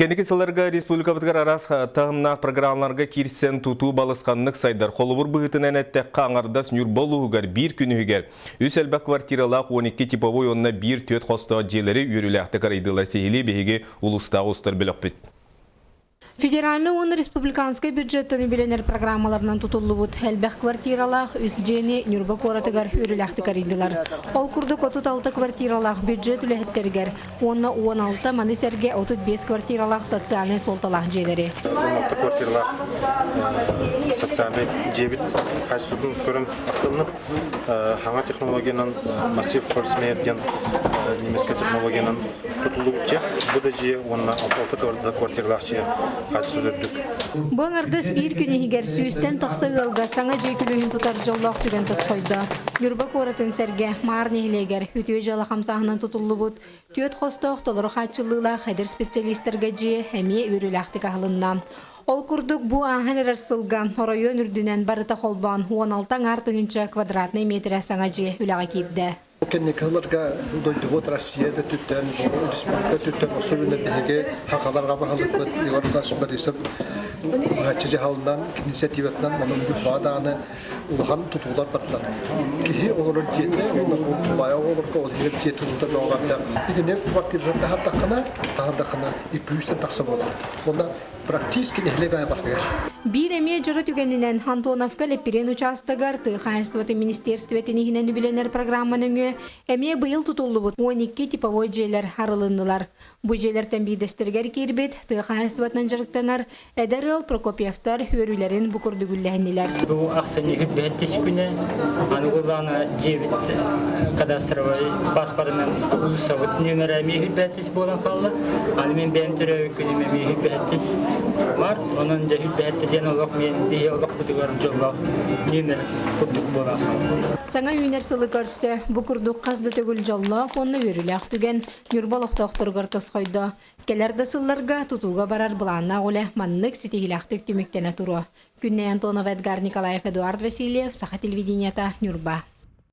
Кенеки сыларга республикабытыгар арас тағымнақ программаларға кирсен туту балысқанлық сайдар. Қолыбыр бұғытынан әттәк қаңардас нүрболуғығар бір күнігігер. Үс әлбәк квартиралақ 12 типовой онына бір төт қостағы желері үйріләқті қарайдыла сейілі бейге ұлыстағы ұстар білік біт. Федеральный он республиканский бюджеттен биленер программаларынан тутуллубут әлбәк квартиралах үс жени нүрбә коратыгар үріләхті каридылар. Ол күрдік 36 квартиралах бюджет үләхеттергер, онна 16 манисерге 35 квартиралах социальный солталах желері. 16 квартиралах социальный жебит қайсудың көрім астылынып, хаңа технологияның массив хорсмейерден немеске технологияның тутулубут же, бұда же онна 6 квартиралах же Бұл ардыс бір күні егер сүйістен тақсы ғылға саңа жей күлігін тұтар жоллақ түген тұс қойды. Нүрбі қоратын сәрге мағыр нехілегер үтіе жалы қамсағынан тұтылы бұд. Түйет қостық толыры қатшылыла қайдыр специалистерге жей әме өріләқті қағылынна. Ол күрдік бұ ағын әрсілған орайын үрдінен барыта қолбан 16 артығынша квадратный метрі саңа жей үліға кейді. Кенекаларга дойдуот Россияда түттен, республика түттен особенно беге хакаларга бахалык Европас барысып хачыжы халынан инициативатынан монун баданы улахан тутулар батлар. Кихи олор жете, оны бая олорга ол хеп жете тутулар оларда. Идене квартирада хаттакына, тагындакына 200 такса болот. Онда практически нехлебай бартыгар. Bir emeğe jara tügeninen Antonovka lepiren uçastıgar Tıxaştıvatı Ministerstvetiniğinen übilener programmanın emeğe bıyıl tutulubut 12 tipovoy jeler harılındılar. Bu jelerden bir destirger kirbet Tıxaştıvatından jarıktanar Ederil Prokopyevtar hörülerin bukurdu güllehiniler. Bu aksini hübbettiş güne anıgulana cevit kadastrovay pasportının ulusavut nümeremi hübbettiş bolan kallı. Anımen benim türe günümemi hübbettiş var. Onun da hübbettiş Саңа үйнер сылы көрсі, бұқырдық қазды төгіл жалла, онны өріләқ түген, нүрбалық тоқтырғыр тұсқойды. Келерді сылларға тұтуға барар бұланна олы маннық сетихіләқтік түміктені тұру. Күнне Антонов Эдгар Николаев Эдуард Васильев, Саха телевиденията, Нюрба.